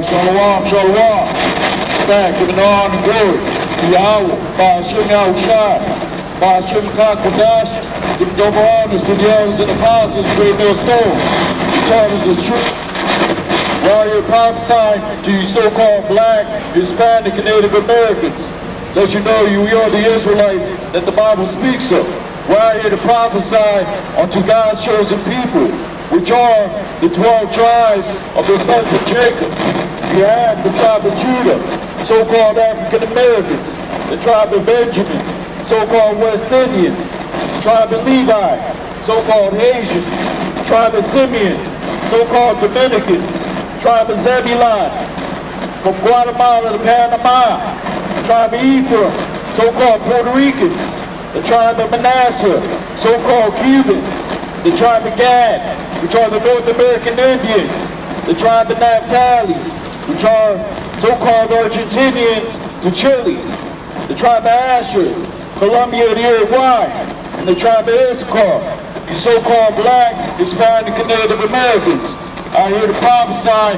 Shalom, shalom. Back, giving honor and glory to Yahweh, by Hashem Yahushai, by Hashem Kakadash, giving double honors to the elders and apostles, great millstones, charters as truth. While you're prophesying to you so-called black, Hispanic, and Native Americans, let you know you are the Israelites that the Bible speaks of. While you're to prophesy unto God's chosen people, which are the 12 tribes of the sons of Jacob. You have the tribe of Judah, so-called African Americans, the tribe of Benjamin, so-called West Indians, the tribe of Levi, so-called Asian, the tribe of Simeon, so-called Dominicans, the tribe of Zebulon, from Guatemala to Panama, the tribe of Ephraim, so-called Puerto Ricans, the tribe of Manasseh, so-called Cubans, the tribe of Gad, which are the North American Indians, the tribe of Naphtali, which are so-called Argentinians to Chile, the tribe of Asher, Colombia to Uruguay, and the tribe of Issachar, the so-called black, Hispanic, and Native Americans are here to prophesy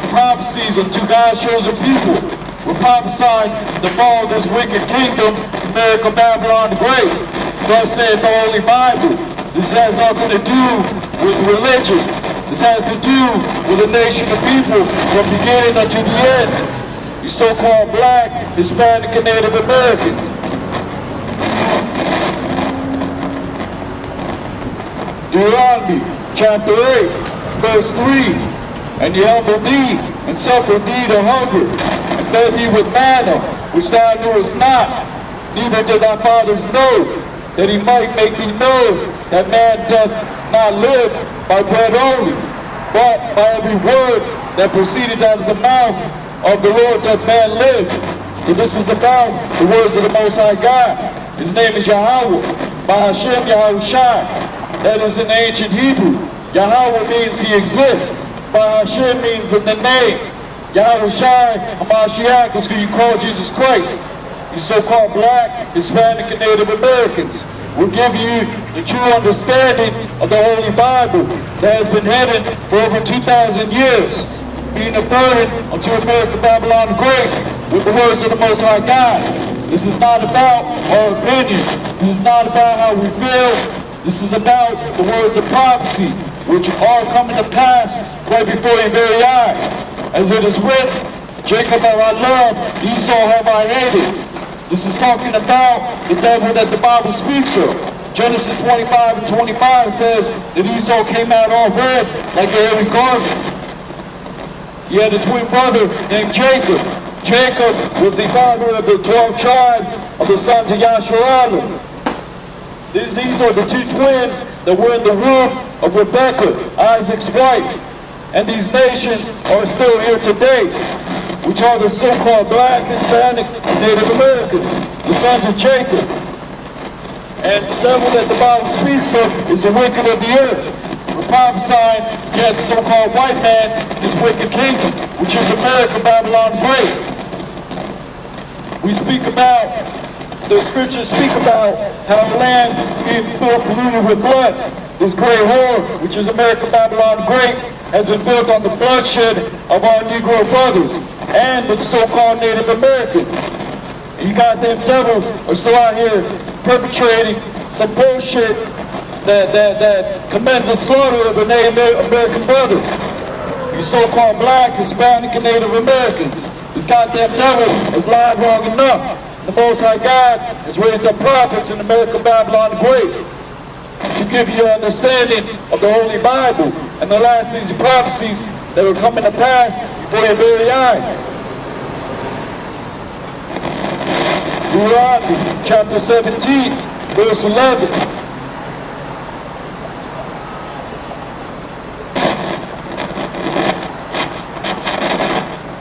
prophecies unto God's chosen people. We're prophesying the fall of this wicked kingdom, America, Babylon the Great. Thus saith the Holy Bible. This has nothing to do with religion. This has to do with a nation of people from beginning unto the end. You so-called black, Hispanic, and Native Americans. Deuteronomy chapter 8, verse 3. And ye humble thee, and suffer thee to hunger, and fed thee with manna, which thou knewest not, neither did thy fathers know, that he might make thee know that man doth not live by bread only, but by every word that proceeded out of the mouth of the Lord doth man live. For this is about the words of the Most High God. His name is Yahweh, by Hashem Yahushai. That is in ancient Hebrew. Yahweh means he exists. By Hashem means in the name. Yahushai, Hamashiach is who you call Jesus Christ. You so-called black, Hispanic, and Native Americans will give you the true understanding of the Holy Bible that has been hidden for over 2,000 years, being a burden unto America, Babylon the Great, with the words of the Most High God. This is not about our opinion. This is not about how we feel. This is about the words of prophecy, which are coming to pass right before your very eyes. As it is written, Jacob have I loved, Esau have I hated. This is talking about the devil that the Bible speaks of. Genesis 25 and 25 says that Esau came out all red like a hairy garment. He had a twin brother named Jacob. Jacob was the father of the 12 tribes of the sons of Yasharallah. These are the two twins that were in the womb of Rebekah, Isaac's wife. And these nations are still here today, which are the so-called black, Hispanic, and Native Americans, the sons of Jacob. And the devil that the Bible speaks of is the wicked of the earth. We're prophesying against so-called white man, his wicked kingdom, which is America, Babylon the Great. We speak about, the scriptures speak about how land being filled, polluted with blood. This great whore, which is America, Babylon the Great, has been built on the bloodshed of our Negro brothers and with so-called Native Americans. And you goddamn devils are still out here perpetrating some bullshit that commends the slaughter of the Native American brothers. You so-called black, Hispanic, and Native Americans. This goddamn devil is lied long enough. The Most High God has raised up prophets in America, Babylon the Great, to give you an understanding of the Holy Bible and the last these prophecies that are coming to pass before your very eyes. Deuteronomy chapter 17, verse 11.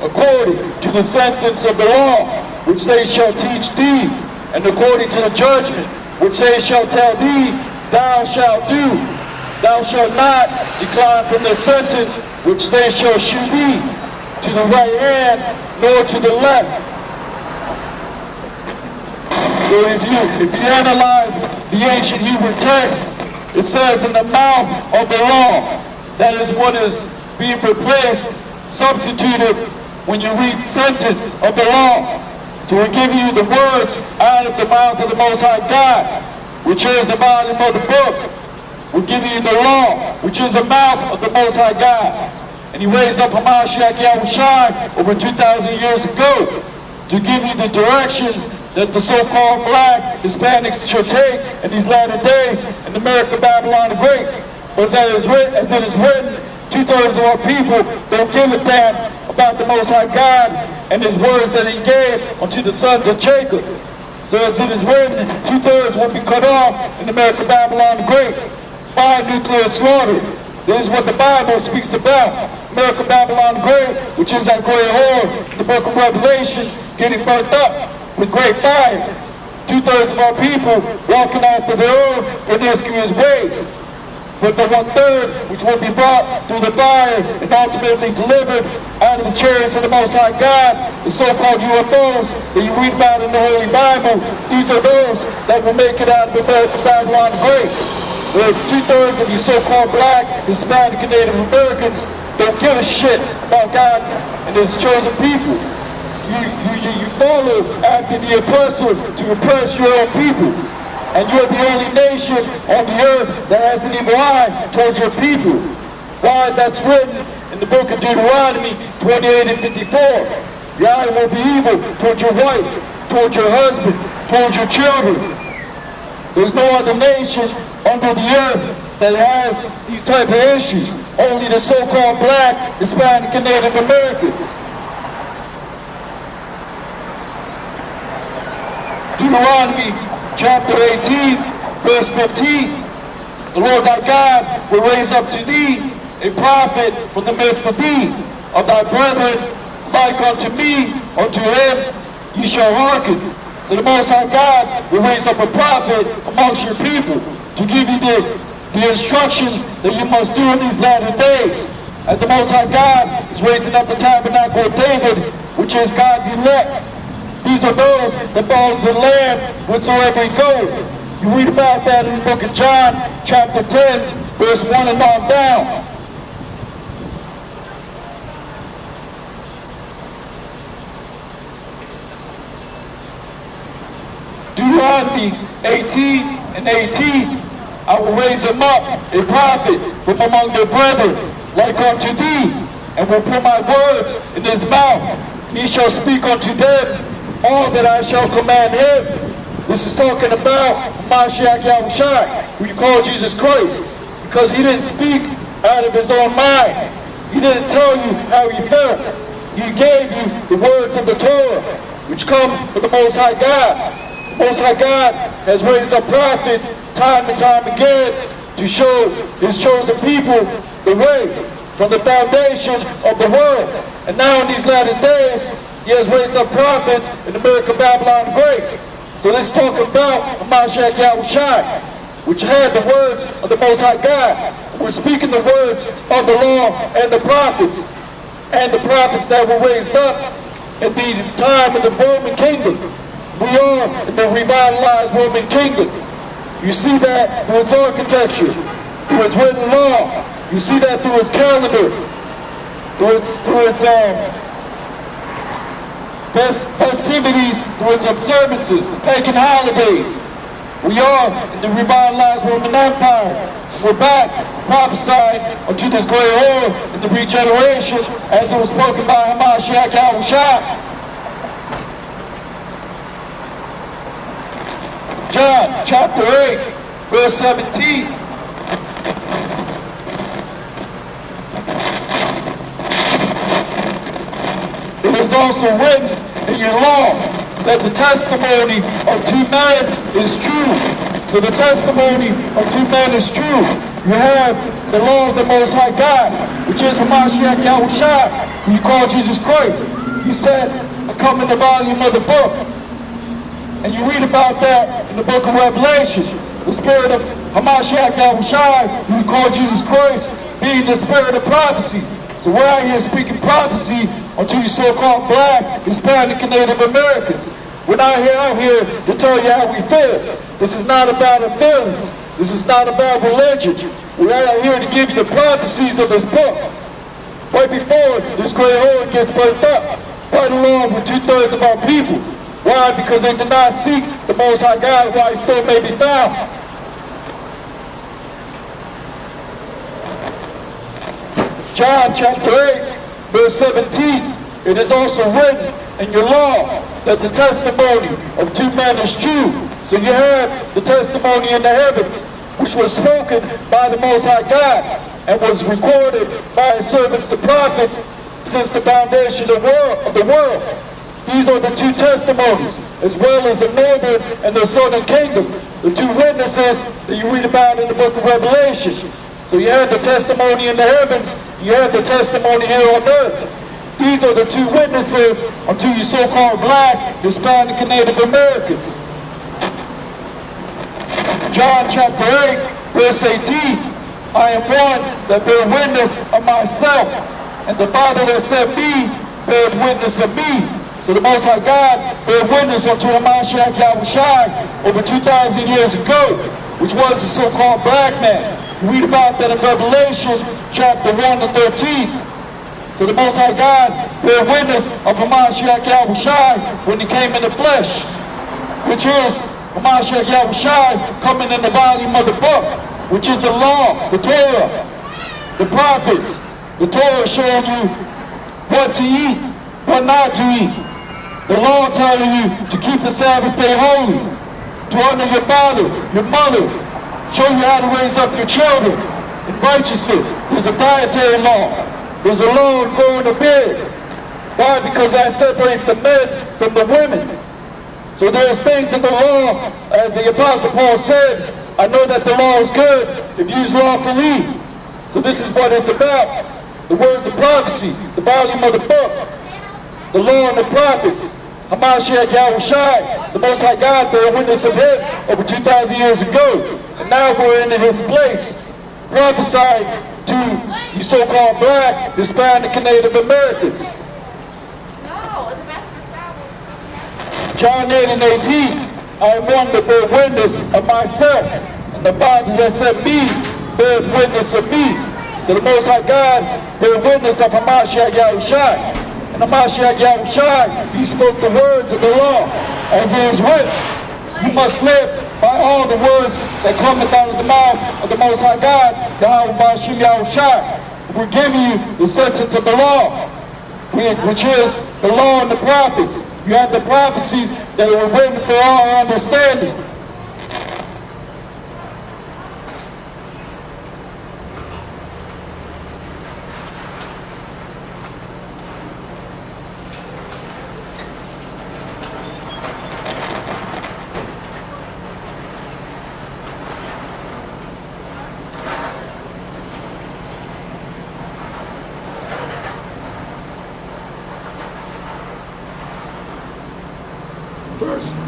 According to the sentence of the law, which they shall teach thee, and according to the judgment, which they shall tell thee, thou shalt do. Thou shalt not decline from the sentence which they shall shew thee, to the right hand, nor to the left. So if you analyze the ancient Hebrew text, it says in the mouth of the law, that is what is being replaced, substituted when you read sentence of the law. So we're giving you the words out of the mouth of the Most High God, which is the volume of the book. We're giving you the law, which is the mouth of the Most High God. And he raised up Hamashiach Yahushua over 2,000 years ago to give you the directions that the so-called black Hispanics should take in these latter days in America, Babylon the Great. But as it is written, 2/3 of our people don't give a damn about the Most High God and his words that he gave unto the sons of Jacob. So as it is written, 2/3 will be cut off in America, Babylon the Great by nuclear slaughter. This is what the Bible speaks about. America, Babylon the Great, which is that great whore, the book of Revelation, getting burnt up with great fire. 2/3 of our people walking after the Lord in his ways. But the 1/3, which will be brought through the fire and ultimately delivered out of the chariots of the Most High God, the so-called UFOs that you read about in the Holy Bible, these are those that will make it out of Babylon the Great. Where 2/3 of you so-called black, Hispanic, and Native Americans don't give a shit about God and his chosen people. You follow after the oppressor to oppress your own people. And you're the only nation on the earth that has an evil eye towards your people. Why? That's written in the book of Deuteronomy 28 and 54. Your eye will be evil towards your wife, towards your husband, towards your children. There's no other nation under the earth that has these type of issues. Only the so-called black, Hispanic, and Native Americans. Deuteronomy chapter 18, verse 15. The Lord thy God will raise up to thee a prophet from the midst of thee, of thy brethren, like unto me, unto him ye shall hearken. So the Most High God will raise up a prophet amongst your people to give you the instructions that you must do in these latter days. As the Most High God is raising up the tabernacle of David, which is God's elect. These are those that follow the Lamb whatsoever he goes. You read about that in the book of John, chapter 10, verse 1 and on down. Deuteronomy 18 and 18. I will raise him up, a prophet from among their brethren, like unto thee, and will put my words in his mouth. And he shall speak unto them all that I shall command him. This is talking about Hamashiach Yahushua, who you call Jesus Christ, because he didn't speak out of his own mind. He didn't tell you how he felt. He gave you the words of the Torah, which come from the Most High God. The Most High God has raised up prophets time and time again to show his chosen people the way from the foundation of the world. And now in these latter days, he has raised up prophets in America, Babylon the Great. So let's talk about Hamashiach Yahushua, which had the words of the Most High God. We're speaking the words of the law and the prophets that were raised up in the time of the Roman kingdom. We are in the revitalized Roman kingdom. You see that through its architecture, through its written law. You see that through its calendar, through its festivities, through its observances, pagan holidays. We are in the revitalized Roman Empire. We're back prophesying unto this great whore in the regeneration as it was spoken by Hamashiach Yahushua. John chapter 8, verse 17. It is also written in your law that the testimony of two men is true. So the testimony of two men is true. You have the law of the Most High God, which is Hamashiach Yahushua, who you call Jesus Christ. He said, I come in the volume of the book. And you read about that in the book of Revelation. The spirit of Hamashiach Yahushua, who you call Jesus Christ, being the spirit of prophecy. So we're out here speaking prophecy unto you so-called black, Hispanic, and Native Americans. We're not out here to tell you how we feel. This is not about our feelings. This is not about religion. We're out here to give you the prophecies of this book. right before this great horn gets burnt up, right along with 2/3 of our people. Why? Because they did not seek the Most High God while he still may be found. John chapter 8, verse 17. It is also written in your law that the testimony of two men is true. So you have the testimony in the heavens, which was spoken by the Most High God and was recorded by his servants the prophets since the foundation of the world. These are the two testimonies, as well as the northern and the southern kingdom, the two witnesses that you read about in the book of Revelation. So you have the testimony in the heavens, you have the testimony here on earth. These are the two witnesses unto you so-called black, Hispanic, and Native Americans. John chapter 8, verse 18, I am one that bear witness of myself, and the Father that sent me bears witness of me. So the Most High God bear witness unto Hamashiach Yahushai over 2,000 years ago, which was the so-called black man. You read about that in Revelation chapter 1 to 13. So the Most High God bear witness of Hamashiach Yahushai when he came in the flesh, which is Hamashiach Yahushai coming in the volume of the book, which is the law, the Torah, the prophets. The Torah showing you what to eat, what not to eat. The law telling you to keep the Sabbath day holy, to honor your father, your mother, show you how to raise up your children in righteousness. There's a dietary law. There's a law of going to bed. Why? Because that separates the men from the women. So there's things in the law, as the Apostle Paul said, I know that the law is good if used lawfully. So this is what it's about. The words of prophecy, the volume of the book, the law and the prophets, Hamashiach Yahushai, the Most High God, bear witness of him over 2,000 years ago. And now we're in his place, prophesied to you so-called black, Hispanic, and Native Americans. John 8 and 18, I am one that bear witness of myself, and the Father that sent me bears witness of me. So the Most High God bear witness of Hamashiach Yahushai. And Hamashiach Yahushai, he spoke the words of the law, as it is written. You must live by all the words that cometh out of the mouth of the Most High God, the Hamashiach Yahushai. We're giving you the sentence of the law, which is the law and the prophets. You have the prophecies that were written for our understanding.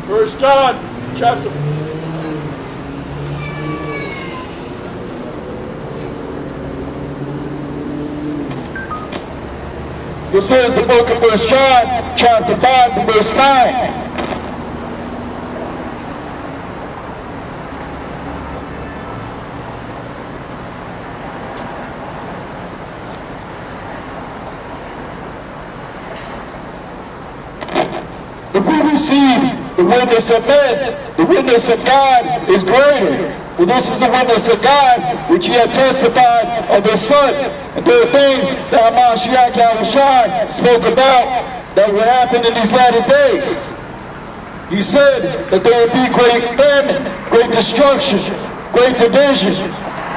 First John chapter. This is the book of 1 John chapter 5 and verse 9. If we receive the witness of men, the witness of God is greater. For this is the witness of God, which he had testified of his Son. And there are things that Hamashiach Yahushai spoke about that will happen in these latter days. He said that there would be great famine, great destruction, great division,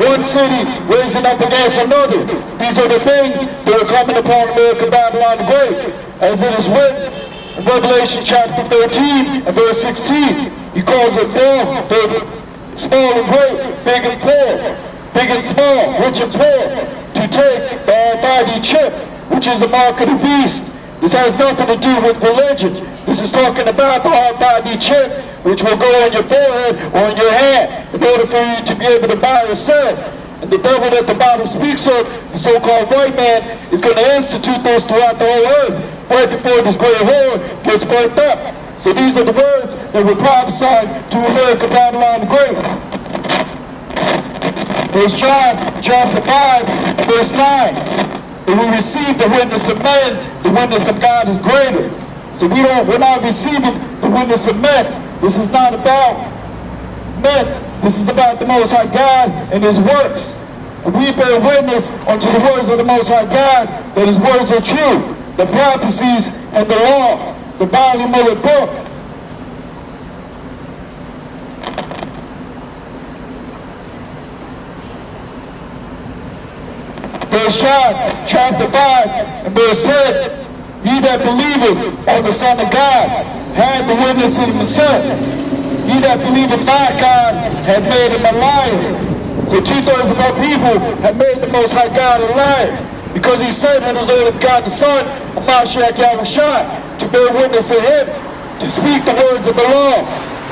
one city raising up against another. These are the things that are coming upon America, Babylon the Great, as it is written in Revelation chapter 13 and verse 16. He calls it small and great, big and poor, big and small, rich and poor, to take the almighty chip, which is the mark of the beast. This has nothing to do with religion. This is talking about the almighty chip, which will go on your forehead or on your hand in order for you to be able to buy or sell. And the devil that the Bible speaks of, the so-called white man, is going to institute this throughout the whole earth, right before this great horn gets burnt up. So these are the words that were prophesied to America, Babylon the Great. There's John chapter 5, verse 9. When we receive the witness of man, the witness of God is greater. So we're not receiving the witness of men. This is not about men. This is about the Most High God and His works. And we bear witness unto the words of the Most High God that His words are true. The prophecies and the law, the volume of the book. First John chapter 5 and verse 10. He that believeth on the Son of God hath the witness in himself. He that believeth not God hath made him a liar. So 2/3 of our people have made the Most High God a liar, because He said in His only begotten Son, Hamashiach Yahushua, to bear witness of Him, to speak the words of the law,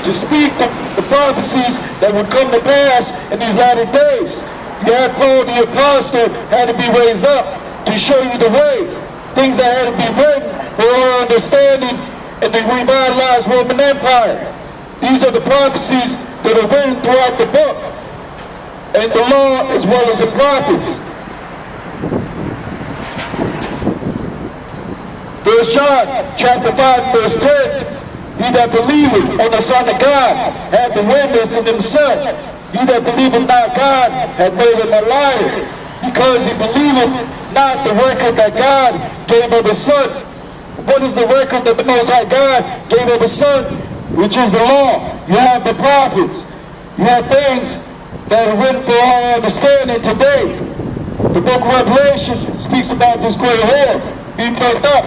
to speak the prophecies that would come to pass in these latter days. You had Paul the Apostle had to be raised up to show you the way. Things that had to be written for our understanding in the revitalized Roman Empire. These are the prophecies that are written throughout the book, and the law as well as the prophets. First John chapter 5 verse 10. He that believeth on the Son of God hath the witness in himself. He that believeth not God hath made him a liar, because he believeth not the record that God gave of His Son. What is the record that the Most High God gave of His Son? Which is the law. You have the prophets. You have things that are written for our understanding today. The book of Revelation speaks about this great whore being built up.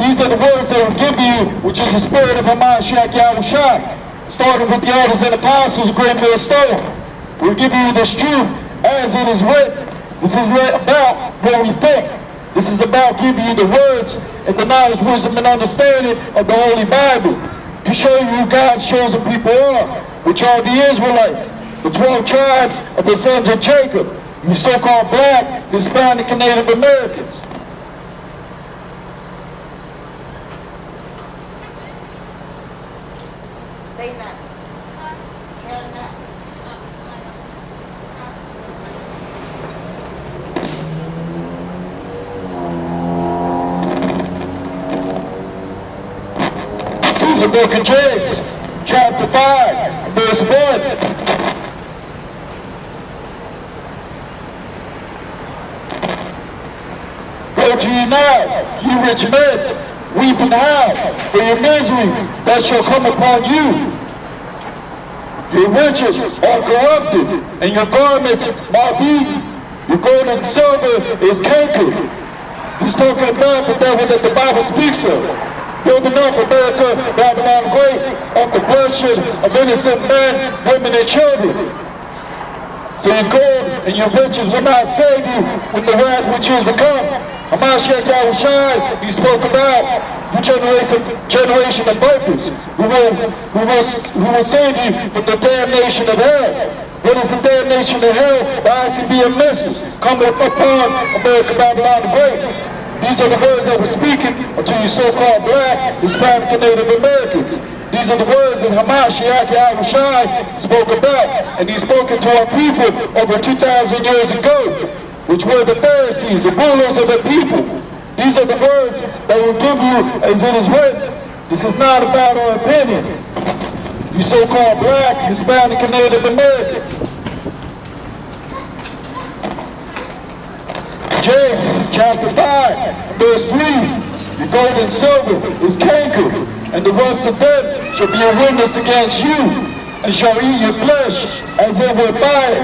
These are the words that will give you, which is the spirit of Hamashiach Yahushua, starting with the elders and apostles, great millstone. We'll give you this truth as it is written. This is about what we think. This is about giving you the words and the knowledge, wisdom, and understanding of the Holy Bible, to show you who God's chosen people are, which are the Israelites, the 12 tribes of the sons of Jacob, you so-called Black, Hispanic, and Native Americans. The book of James, chapter 5, verse 1. Go to ye now, ye rich men, weep and howl for your miseries that shall come upon you. Your riches are corrupted, and your garments are eaten. Your gold and silver is cankered. He's talking about the devil that the Bible speaks of. Building up America, Babylon great, of the bloodshed of innocent men, women, and children. So your gold and your riches will not save you when the wrath which is to come. Hamashiach Yahushua, He spoke about the generation of vipers, who will save you from the damnation of hell. What is the damnation of hell? The ICBM missiles coming upon America, Babylon the Great. These are the words that were speaking to you so-called Black, Hispanic, and Native Americans. These are the words that Hamashiach Yahushua spoke about, and He spoke to our people over 2,000 years ago, which were the Pharisees, the rulers of the people. These are the words that will give you as it is written. This is not about our opinion. You so-called Black, Hispanic, and Native Americans. James chapter 5, verse 3. Your gold and silver is cankered, and the rust of them shall be a witness against you, and shall eat your flesh as it were fire.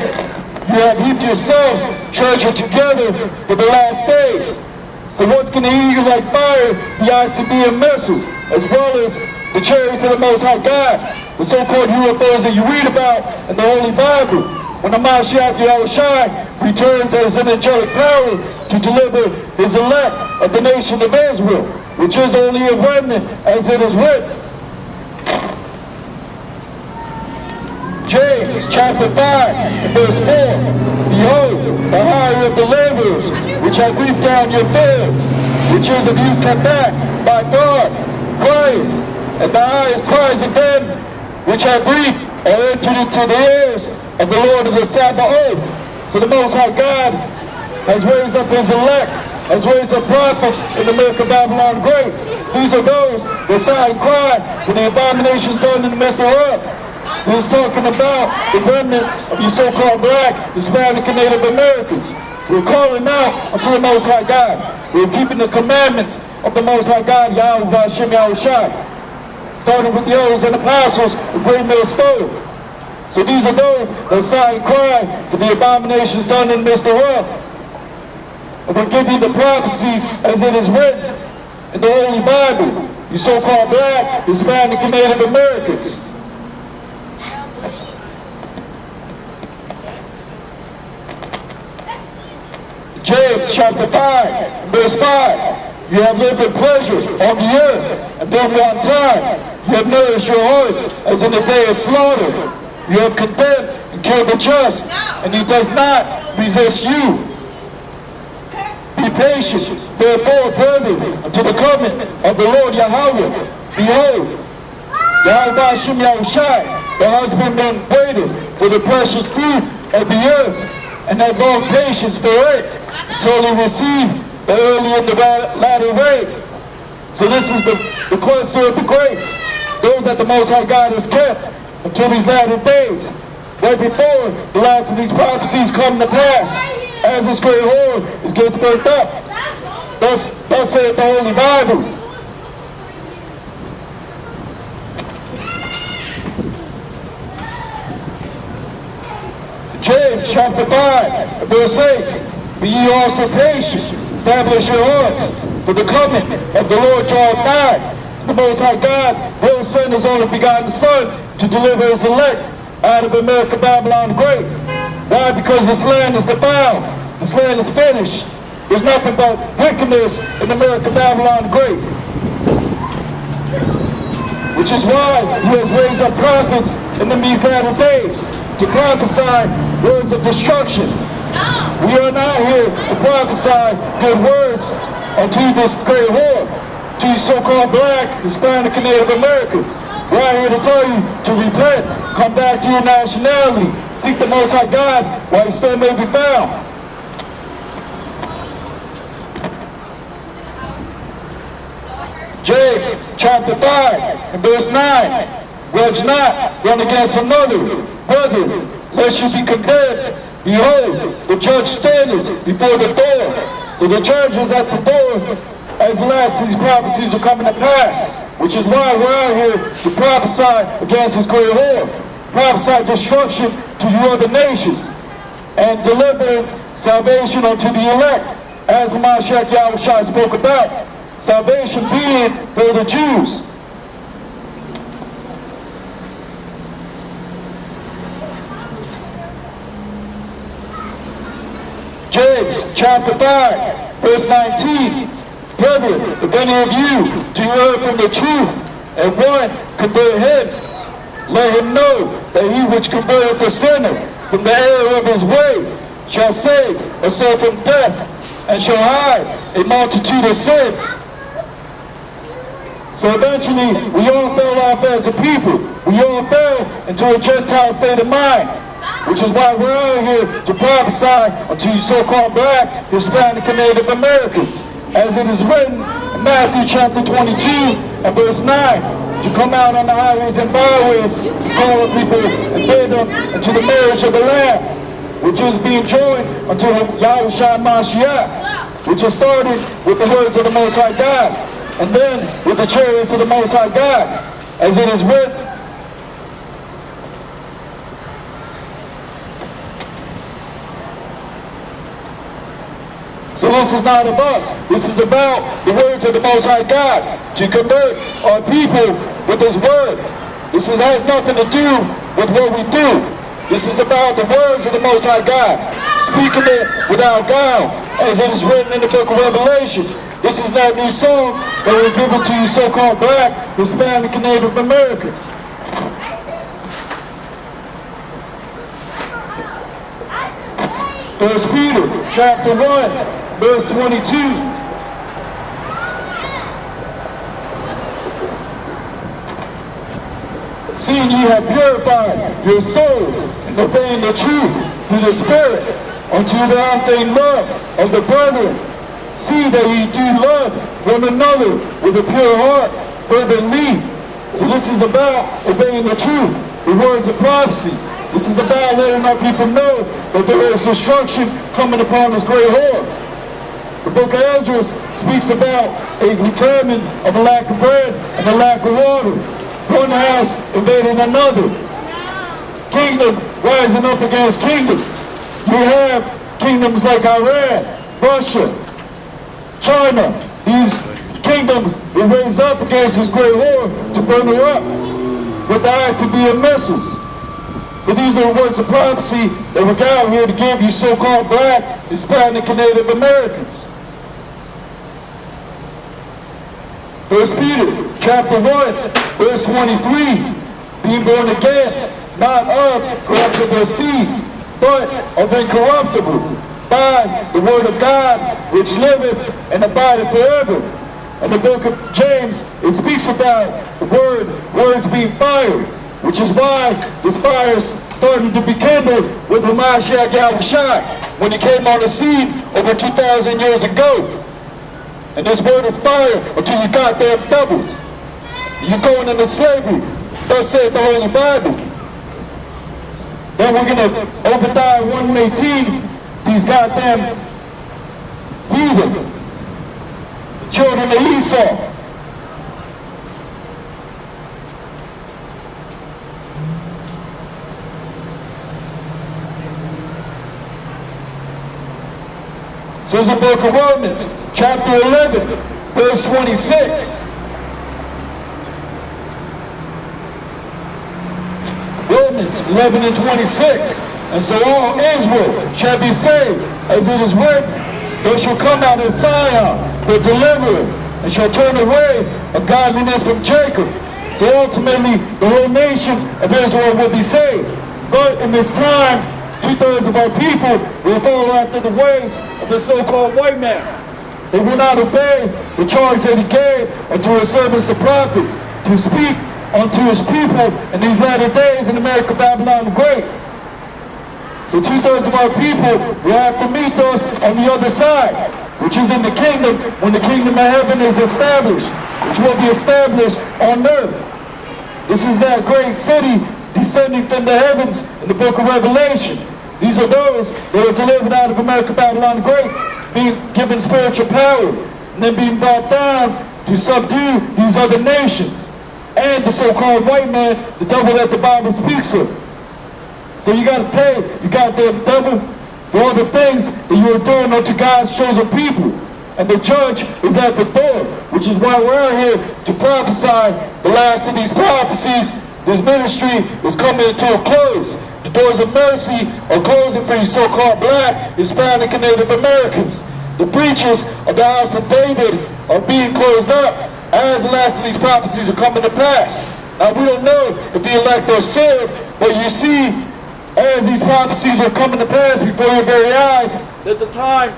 You have heaped yourselves treasure together for the last days. So what's going to eat you like fire? The ICBM missiles, as well as the chariots of the Most High God, the so-called UFOs that you read about in the Holy Bible. When Hamashiach Yahushua returns as an angelic power to deliver His elect of the nation of Israel, which is only a remnant as it is written. James chapter 5 verse 4. Behold, the hire of the laborers, which have reaped down your fields, which is of you come back by far, crieth, and the eyes cries of them which have reaped are entered into the ears of the Lord of the Sabbath oath. So the Most High God has raised up His elect has raised up prophets in America, Babylon Great. These are those that sigh and cry for the abominations done in the midst of the earth. He's talking about the remnant of you so-called black, Hispanic, and Native Americans. We're calling out unto the Most High God. We're keeping the commandments of the Most High God, Yahweh Hashem Yahushai. Starting with the elders and apostles of Great Millstone. So these are those that sigh and cry for the abominations done in the midst of the earth. And we'll give you the prophecies as it is written in the Holy Bible. You so-called black, Hispanic, and Native Americans. James chapter 5, verse 5. You have lived in pleasure on the earth, and then one time you have nourished your hearts as in the day of slaughter. You have condemned and killed the just, and he does not resist you. Be patient, therefore, brethren, until the coming of the Lord Yahweh. Behold, Yahweh Hashem Yahushai, the husbandman waited for the precious fruit of the earth, and had long patience for it, until he received the early and the latter rain. So this is the cluster of the grapes, those that the Most High God has kept until these latter days, right before the last of these prophecies come to pass, as this great horn is gets burnt up. Thus saith the Holy Bible. James chapter 5, verse 8. Be ye also patient, establish your hearts, for the coming of the Lord draweth nigh. The Most High God will send his only begotten Son to deliver his elect out of America, Babylon Great. Why? Because this land is defiled. This land is finished. There's nothing but wickedness in America, Babylon Great. Which is why he has raised up prophets in these latter days to prophesy words of destruction. We are not here to prophesy good words unto this great whore, to you so-called black, Hispanic, and Native Americans. We're out here to tell you to repent, come back to your nationality, seek the Most High God while he still may be found. James chapter 5 and verse 9. Grudge not one against another, brethren, lest you be condemned. Behold, the judge standeth before the door. So the judge is at the door as the last of these prophecies are coming to pass. Which is why we're out here to prophesy against this great whore. Prophesy destruction to you other nations. And deliverance, salvation unto the elect. As the Mashiach Yahushua spoke about. Salvation being for the Jews. James chapter 5, verse 19. Brethren, if any of you do err from the truth, and one convert him, let him know that he which converteth the sinner from the error of his way shall save a soul from death, and shall hide a multitude of sins. So eventually, we all fell off as a people. We all fell into a Gentile state of mind. Which is why we're out here to prophesy unto you so-called black, Hispanic, and Native Americans. As it is written in Matthew chapter 22 and verse 9, to come out on the highways and byways, to call the people and bid them into the marriage of the Lamb, which is being joined unto Yahushua Mashiach, which is started with the words of the Most High God, and then with the chariots of the Most High God, as it is written. So this is not of us. This is about the words of the Most High God to convert our people with his word. This has nothing to do with what we do. This is about the words of the Most High God, speaking it without guile, as it is written in the book of Revelation. This is that new song that was given to you so-called black, Hispanic, and Native Americans. First Peter chapter 1. Verse 22. Seeing ye have purified your souls in obeying the truth through the Spirit unto the unfeigned love of the brethren, See that ye do love one another with a pure heart fervently. So this is about obeying the truth, the words of prophecy. This is about letting our people know that there is destruction coming upon this great horde. The book of Esdras speaks about a famine of a lack of bread and a lack of water. One house invading another. Kingdom rising up against kingdom. You have kingdoms like Iran, Russia, China. These kingdoms will raise up against this great war to burn her up with the ICBM missiles. So these are the words of prophecy that we're out here to give you so-called black, Hispanic, and Native Americans. 1 Peter chapter 1, verse 23, being born again, not of corruptible seed, but of incorruptible, by the word of God, which liveth and abideth forever. And the book of James, it speaks about the words being fire, which is why this fire is starting to be kindled with Hamashiach Yahushua when he came on the scene over 2,000 years ago. And this word is fire until you goddamn doubles. You're going into slavery. Thus saith the Holy Bible. Then we're going to Obadiah 1:18, these goddamn heathen, the children of Esau. So it's the book of Romans, chapter 11, verse 26. Romans 11 and 26. And so all Israel shall be saved, as it is written, they shall come out of Zion, the deliverer, and shall turn away of godliness from Jacob. So ultimately, the whole nation of Israel will be saved. But in this time, 2/3 of our people will follow after the ways of the so-called white man. They will not obey the charge that he gave unto his servants the prophets to speak unto his people in these latter days in America, Babylon the Great. So 2/3 of our people will have to meet us on the other side, which is in the kingdom, when the kingdom of heaven is established, which will be established on earth. This is that great city descending from the heavens in the book of Revelation. These are those that are delivered out of America, Babylon the Great, being given spiritual power, and then being brought down to subdue these other nations, and the so-called white man, the devil that the Bible speaks of. So you got to pay, you goddamn devil, for all the things that you are doing unto God's chosen people. And the judge is at the door, which is why we're out here to prophesy the last of these prophecies. This ministry is coming to a close. The doors of mercy are closing for you so-called black, Hispanic, and Native Americans. The breaches of the house of David are being closed up as the last of these prophecies are coming to pass. Now we don't know if the elect are saved, but you see, as these prophecies are coming to pass before your very eyes, at the time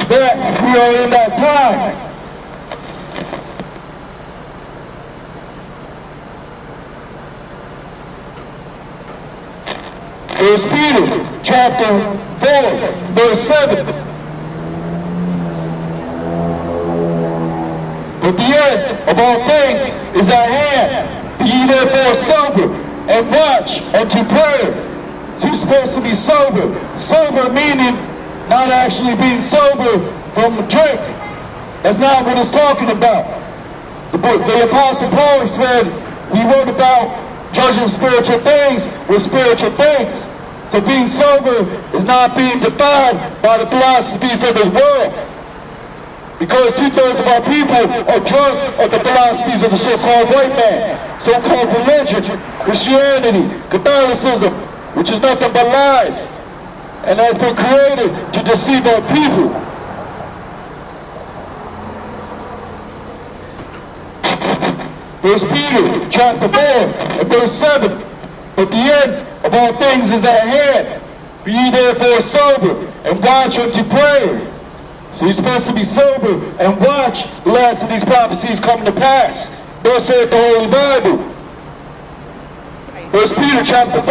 that we are in that time. First Peter chapter 4, verse 7. But the end of all things is at hand. Be ye therefore sober, and watch unto prayer. So you're supposed to be sober. Sober meaning not actually being sober from drink. That's not what it's talking about. The Apostle Paul said, he wrote about judging spiritual things with spiritual things. So being sober is not being defined by the philosophies of this world. Because 2/3 of our people are drunk of the philosophies of the so-called white man, so-called religion, Christianity, Catholicism, which is nothing but lies, and has been created to deceive our people. First Peter chapter 4 and verse 7. But the end of all things is at hand. Be ye therefore sober, and watch unto prayer. So you're supposed to be sober and watch the last of these prophecies come to pass. Thus saith the Holy Bible. First Peter chapter 4.